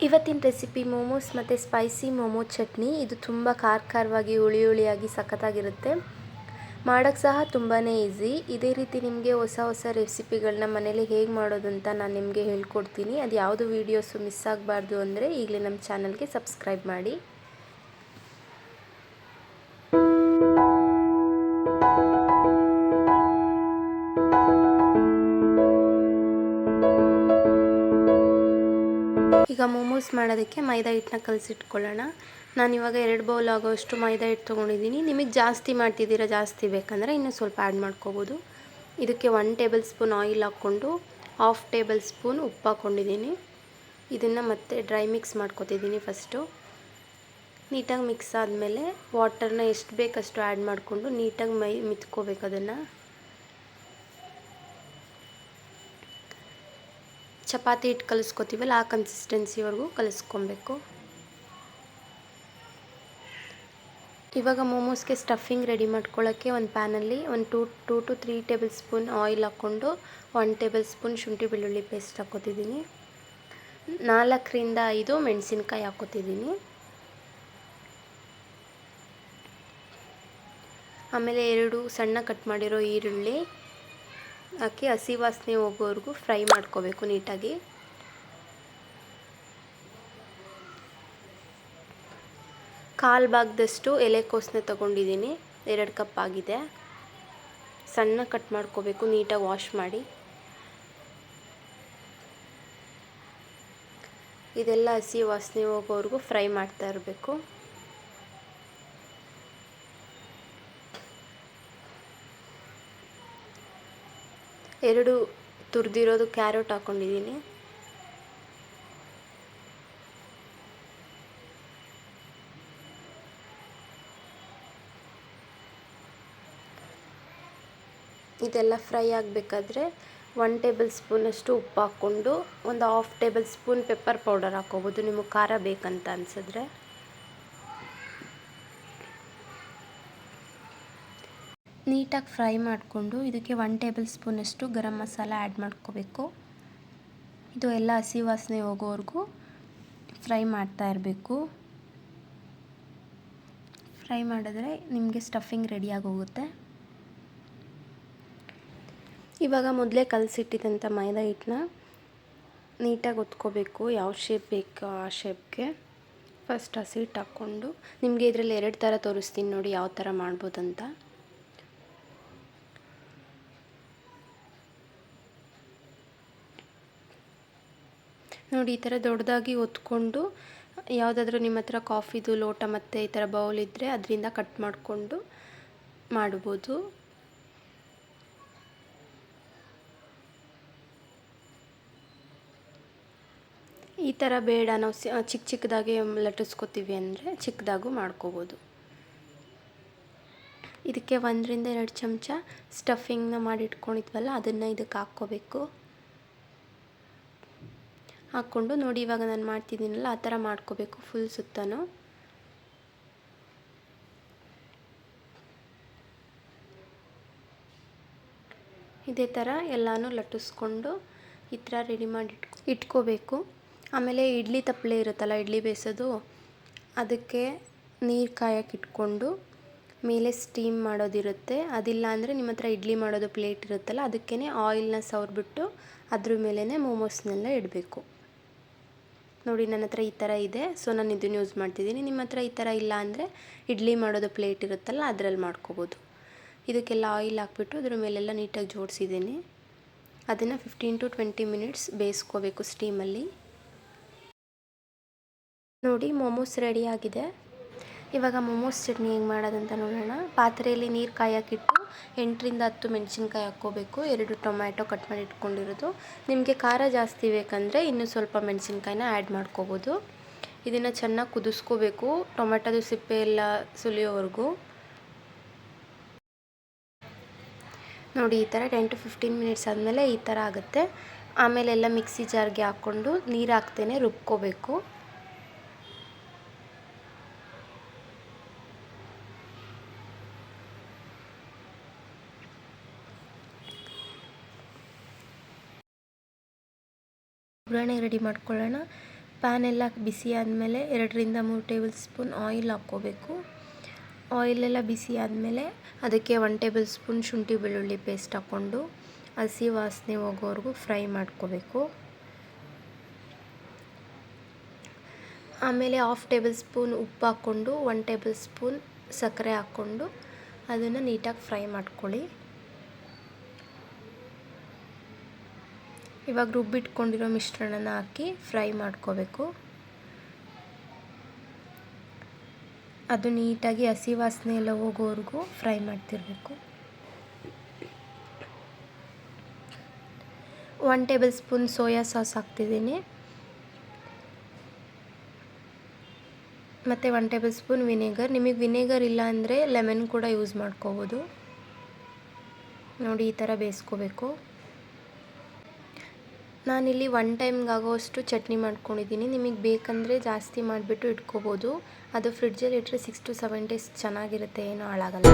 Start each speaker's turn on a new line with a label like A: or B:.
A: ಇವತ್ತಿನ ರೆಸಿಪಿ ಮೋಮೋಸ್ ಮತ್ತು ಸ್ಪೈಸಿ ಮೋಮೋ ಚಟ್ನಿ. ಇದು ತುಂಬ ಖಾರವಾಗಿ ಹುಳಿಯಾಗಿ ಸಖತ್ತಾಗಿರುತ್ತೆ. ಮಾಡೋಕ್ಕೆ ಸಹ ತುಂಬಾ ಈಸಿ. ಇದೇ ರೀತಿ ನಿಮಗೆ ಹೊಸ ರೆಸಿಪಿಗಳನ್ನ ಮನೇಲಿ ಹೇಗೆ ಮಾಡೋದು ಅಂತ ನಾನು ನಿಮಗೆ ಹೇಳ್ಕೊಡ್ತೀನಿ. ಅದು ಯಾವುದು ವೀಡಿಯೋಸು ಮಿಸ್ ಆಗಬಾರ್ದು ಅಂದರೆ ಈಗಲೇ ನಮ್ಮ ಚಾನಲ್ಗೆ ಸಬ್ಸ್ಕ್ರೈಬ್ ಮಾಡಿ. ಈಗ ಮೋಮೋಸ್ ಮಾಡೋದಕ್ಕೆ ಮೈದಾ ಹಿಟ್ಟನ್ನ ಕಲಸಿಟ್ಕೊಳ್ಳೋಣ. ನಾನಿವಾಗ 2 ಬೌಲ್ ಆಗೋಷ್ಟು ಮೈದಾ ಹಿಟ್ಟು ತೊಗೊಂಡಿದ್ದೀನಿ. ನಿಮಗೆ ಜಾಸ್ತಿ ಮಾಡ್ತಿದ್ದೀರಾ, ಜಾಸ್ತಿ ಬೇಕಂದರೆ ಇನ್ನೂ ಸ್ವಲ್ಪ ಆ್ಯಡ್ ಮಾಡ್ಕೋಬೋದು. ಇದಕ್ಕೆ 1 ಟೇಬಲ್ ಸ್ಪೂನ್ ಆಯಿಲ್ ಹಾಕ್ಕೊಂಡು 1/2 ಟೇಬಲ್ ಸ್ಪೂನ್ ಉಪ್ಪು ಹಾಕ್ಕೊಂಡಿದ್ದೀನಿ. ಇದನ್ನು ಮತ್ತೆ ಡ್ರೈ ಮಿಕ್ಸ್ ಮಾಡ್ಕೊತಿದ್ದೀನಿ. ಫಸ್ಟು ನೀಟಾಗಿ ಮಿಕ್ಸ್ ಆದಮೇಲೆ ವಾಟರ್ನ ಎಷ್ಟು ಬೇಕಷ್ಟು ಆ್ಯಡ್ ಮಾಡಿಕೊಂಡು ನೀಟಾಗಿ ಮಿತ್ಕೋಬೇಕು. ಅದನ್ನು ಚಪಾತಿ ಹಿಟ್ಟು ಕಲಿಸ್ಕೊತೀವಲ್ಲ ಆ ಕನ್ಸಿಸ್ಟೆನ್ಸಿವರೆಗೂ ಕಲಿಸ್ಕೊಬೇಕು. ಇವಾಗ ಮೋಮೋಸ್ಗೆ ಸ್ಟಫಿಂಗ್ ರೆಡಿ ಮಾಡ್ಕೊಳ್ಳೋಕ್ಕೆ ಒಂದು ಪ್ಯಾನಲ್ಲಿ ಒಂದು 2 to 3 ಟೇಬಲ್ ಸ್ಪೂನ್ ಆಯಿಲ್ ಹಾಕ್ಕೊಂಡು 1 ಟೇಬಲ್ ಸ್ಪೂನ್ ಶುಂಠಿ ಬೆಳ್ಳುಳ್ಳಿ ಪೇಸ್ಟ್ ಹಾಕ್ಕೋತಿದ್ದೀನಿ. 4ರಿಂದ 5 ಮೆಣಸಿನ್ಕಾಯಿ ಹಾಕ್ಕೋತಿದ್ದೀನಿ. ಆಮೇಲೆ 2 ಸಣ್ಣ ಕಟ್ ಮಾಡಿರೋ ಈರುಳ್ಳಿ ಹಾಕಿ ಹಸಿ ವಾಸನೆ ಹೋಗೋವರೆಗೂ ಫ್ರೈ ಮಾಡ್ಕೋಬೇಕು ನೀಟಾಗಿ. ಕಾಲು ಭಾಗದಷ್ಟು ಎಲೆಕೋಸನ್ನ ತೊಗೊಂಡಿದ್ದೀನಿ. 2 ಕಪ್ ಆಗಿದೆ. ಸಣ್ಣ ಕಟ್ ಮಾಡ್ಕೋಬೇಕು, ನೀಟಾಗಿ ವಾಶ್ ಮಾಡಿ. ಇದೆಲ್ಲ ಹಸಿ ವಾಸನೆ ಹೋಗೋವರೆಗೂ ಫ್ರೈ ಮಾಡ್ತಾ ಇರಬೇಕು. ಎರಡು ತುರಿದಿರೋದು ಕ್ಯಾರೆಟ್ ಹಾಕ್ಕೊಂಡಿದ್ದೀನಿ. ಇದೆಲ್ಲ ಫ್ರೈ ಆಗಬೇಕಾದ್ರೆ 1 ಟೇಬಲ್ ಸ್ಪೂನಷ್ಟು ಉಪ್ಪು ಹಾಕ್ಕೊಂಡು ಒಂದು 1/2 ಟೇಬಲ್ ಸ್ಪೂನ್ ಪೆಪ್ಪರ್ ಪೌಡರ್ ಹಾಕ್ಕೋಬೋದು, ನಿಮಗೆ ಖಾರ ಬೇಕಂತ ಅನಿಸಿದ್ರೆ. ನೀಟಾಗಿ ಫ್ರೈ ಮಾಡಿಕೊಂಡು ಇದಕ್ಕೆ 1 ಟೇಬಲ್ ಸ್ಪೂನಷ್ಟು ಗರಂ ಮಸಾಲ ಆ್ಯಡ್ ಮಾಡ್ಕೋಬೇಕು. ಇದು ಎಲ್ಲ ಹಸಿ ವಾಸನೆ ಹೋಗೋವರೆಗೂ ಫ್ರೈ ಮಾಡ್ತಾ ಇರಬೇಕು. ಫ್ರೈ ಮಾಡಿದ್ರೆ ನಿಮಗೆ ಸ್ಟಫಿಂಗ್ ರೆಡಿಯಾಗಿ ಹೋಗುತ್ತೆ. ಇವಾಗ ಮೊದಲೇ ಕಲಸಿಟ್ಟಿದ್ದಂಥ ಮೈದಾ ಹಿಟ್ಟನ್ನ ನೀಟಾಗಿ ಒತ್ಕೋಬೇಕು. ಯಾವ ಶೇಪ್ ಬೇಕು ಆ ಶೇಪ್ಗೆ. ಫಸ್ಟ್ ಹಸಿ ಹಿಟ್ಟು ಹಾಕ್ಕೊಂಡು, ನಿಮಗೆ ಇದರಲ್ಲಿ 2 ಥರ ತೋರಿಸ್ತೀನಿ ನೋಡಿ ಯಾವ ಥರ ಮಾಡ್ಬೋದಂತ. ನೋಡಿ, ಈ ಥರ ದೊಡ್ಡದಾಗಿ ಒತ್ಕೊಂಡು ಯಾವುದಾದ್ರೂ ನಿಮ್ಮ ಹತ್ರ ಕಾಫಿದು ಲೋಟ ಮತ್ತು ಈ ಥರ ಬೌಲ್ ಇದ್ದರೆ ಅದರಿಂದ ಕಟ್ ಮಾಡಿಕೊಂಡು ಮಾಡ್ಬೋದು. ಈ ಥರ ಬೇಡ, ನಾವು ಚಿಕ್ಕದಾಗಿ ಲಟ್ಟಿಸ್ಕೊತೀವಿ ಅಂದರೆ ಚಿಕ್ಕದಾಗೂ ಮಾಡ್ಕೋಬೋದು. ಇದಕ್ಕೆ 1ರಿಂದ 2 ಚಮಚ ಸ್ಟಫಿಂಗ್ನ ಮಾಡಿಟ್ಕೊಂಡಿದ್ವಲ್ಲ ಅದನ್ನು ಇದಕ್ಕೆ ಹಾಕ್ಕೋಬೇಕು. ಹಾಕ್ಕೊಂಡು ನೋಡಿ, ಇವಾಗ ನಾನು ಮಾಡ್ತಿದ್ದೀನಲ್ಲ ಆ ಥರ ಮಾಡ್ಕೋಬೇಕು ಫುಲ್ ಸುತ್ತನೂ. ಇದೇ ಥರ ಎಲ್ಲನೂ ಲಟ್ಟಿಸ್ಕೊಂಡು ಈ ಥರ ರೆಡಿ ಮಾಡಿ ಇಟ್ಕೋಬೇಕು. ಆಮೇಲೆ ಇಡ್ಲಿ ತಪ್ಪಲೆ ಇರುತ್ತಲ್ಲ, ಇಡ್ಲಿ ಬೇಯಿಸೋದು, ಅದಕ್ಕೆ ನೀರು ಕಾಯಕ್ಕೆ ಇಟ್ಕೊಂಡು ಮೇಲೆ ಸ್ಟೀಮ್ ಮಾಡೋದಿರುತ್ತೆ. ಅದಿಲ್ಲ ಅಂದರೆ ನಿಮ್ಮ ಹತ್ರ ಇಡ್ಲಿ ಮಾಡೋದು ಪ್ಲೇಟ್ ಇರುತ್ತಲ್ಲ ಅದಕ್ಕೇ ಆಯಿಲ್ನ ಸವರ್ಬಿಟ್ಟು ಅದ್ರ ಮೇಲೇ ಮೋಮೋಸ್ನೆಲ್ಲ ಇಡಬೇಕು. ನೋಡಿ, ನನ್ನ ಹತ್ರ ಈ ಥರ ಇದೆ, ಸೊ ನಾನು ಇದನ್ನು ಯೂಸ್ ಮಾಡ್ತಿದ್ದೀನಿ. ನಿಮ್ಮ ಹತ್ರ ಈ ಥರ ಇಲ್ಲ ಅಂದರೆ ಇಡ್ಲಿ ಮಾಡೋದು ಪ್ಲೇಟ್ ಇರುತ್ತಲ್ಲ ಅದರಲ್ಲಿ ಮಾಡ್ಕೋಬೋದು. ಇದಕ್ಕೆಲ್ಲ ಆಯಿಲ್ ಹಾಕ್ಬಿಟ್ಟು ಅದ್ರ ಮೇಲೆಲ್ಲ ನೀಟಾಗಿ ಜೋಡಿಸಿದ್ದೀನಿ. ಅದನ್ನು 15 to 20 ಮಿನಿಟ್ಸ್ ಬೇಯಿಸ್ಕೋಬೇಕು ಸ್ಟೀಮಲ್ಲಿ. ನೋಡಿ, ಮೋಮೋಸ್ ರೆಡಿ ಆಗಿದೆ. ಇವಾಗ ಮೋಮೋಸ್ ಚಟ್ನಿ ಹೇಗೆ ಮಾಡೋದಂತ ನೋಡೋಣ. ಪಾತ್ರೆಯಲ್ಲಿ ನೀರು ಕಾಯಕ್ಕಿಟ್ಟು 8ರಿಂದ 10 ಮೆಣಸಿನ್ಕಾಯಿ ಹಾಕ್ಕೋಬೇಕು. 2 ಟೊಮ್ಯಾಟೊ ಕಟ್ ಮಾಡಿ ಇಟ್ಕೊಂಡಿರೋದು. ನಿಮಗೆ ಖಾರ ಜಾಸ್ತಿ ಬೇಕಂದರೆ ಇನ್ನೂ ಸ್ವಲ್ಪ ಮೆಣಸಿನ್ಕಾಯಿನ ಆ್ಯಡ್ ಮಾಡ್ಕೋಬೋದು. ಇದನ್ನು ಚೆನ್ನಾಗಿ ಕುದಿಸ್ಕೋಬೇಕು, ಟೊಮೆಟೊದು ಸಿಪ್ಪೆ ಎಲ್ಲ ಸುಲಿಯೋವರೆಗೂ. ನೋಡಿ, ಈ ಥರ 10 to 15 ಮಿನಿಟ್ಸ್ ಆದಮೇಲೆ ಈ ಥರ ಆಗುತ್ತೆ. ಆಮೇಲೆ ಎಲ್ಲ ಮಿಕ್ಸಿ ಜಾರ್ಗೆ ಹಾಕ್ಕೊಂಡು ನೀರು ಹಾಕ್ತೇನೆ ರುಬ್ಕೋಬೇಕು. ಒಗ್ಗರಣೆ ರೆಡಿ ಮಾಡ್ಕೊಳ್ಳೋಣ. ಪ್ಯಾನ್ ಎಲ್ಲ ಬಿಸಿ ಆದಮೇಲೆ 2-3 ಟೇಬಲ್ ಸ್ಪೂನ್ ಆಯಿಲ್ ಹಾಕ್ಕೋಬೇಕು. ಆಯಿಲೆಲ್ಲ ಬಿಸಿ ಆದಮೇಲೆ ಅದಕ್ಕೆ 1 ಟೇಬಲ್ ಸ್ಪೂನ್ ಶುಂಠಿ ಬೆಳ್ಳುಳ್ಳಿ ಪೇಸ್ಟ್ ಹಾಕ್ಕೊಂಡು ಹಸಿ ವಾಸನೆ ಹೋಗೋವರೆಗೂ ಫ್ರೈ ಮಾಡ್ಕೋಬೇಕು. ಆಮೇಲೆ 1/2 ಟೇಬಲ್ ಸ್ಪೂನ್ ಉಪ್ಪು ಹಾಕ್ಕೊಂಡು 1 ಟೇಬಲ್ ಸ್ಪೂನ್ ಸಕ್ಕರೆ ಹಾಕ್ಕೊಂಡು ಅದನ್ನು ನೀಟಾಗಿ ಫ್ರೈ ಮಾಡ್ಕೊಳ್ಳಿ. ಇವಾಗ ರುಬ್ಬಿಟ್ಕೊಂಡಿರೋ ಮಿಶ್ರಣನ ಹಾಕಿ ಫ್ರೈ ಮಾಡ್ಕೋಬೇಕು. ಅದು ನೀಟಾಗಿ ಹಸಿ ವಾಸನೆ ಎಲ್ಲ ಹೋಗೋವರೆಗೂ ಫ್ರೈ ಮಾಡ್ತಿರಬೇಕು. 1 ಟೇಬಲ್ ಸ್ಪೂನ್ ಸೋಯಾ ಸಾಸ್ ಹಾಕ್ತಿದ್ದೀನಿ ಮತ್ತು 1 ಟೇಬಲ್ ಸ್ಪೂನ್ ವಿನೆಗರ್. ನಿಮಗೆ ವಿನೆಗರ್ ಇಲ್ಲ ಅಂದರೆ ಲೆಮನ್ ಕೂಡ ಯೂಸ್ ಮಾಡ್ಕೋಬೋದು. ನೋಡಿ ಈ ಥರ ಬೇಯಿಸ್ಕೋಬೇಕು. ನಾನಿಲ್ಲಿ 1 ಟೈಮ್ಗೆ ಆಗೋವಷ್ಟು ಚಟ್ನಿ ಮಾಡ್ಕೊಂಡಿದ್ದೀನಿ. ನಿಮಗೆ ಬೇಕಂದರೆ ಜಾಸ್ತಿ ಮಾಡಿಬಿಟ್ಟು ಇಟ್ಕೋಬೋದು. ಅದು ಫ್ರಿಡ್ಜಲ್ಲಿ ಇಟ್ಟರೆ 6 to 7 ಡೇಸ್ ಚೆನ್ನಾಗಿರುತ್ತೆ, ಏನೂ ಹಾಳಾಗಲ್ಲ.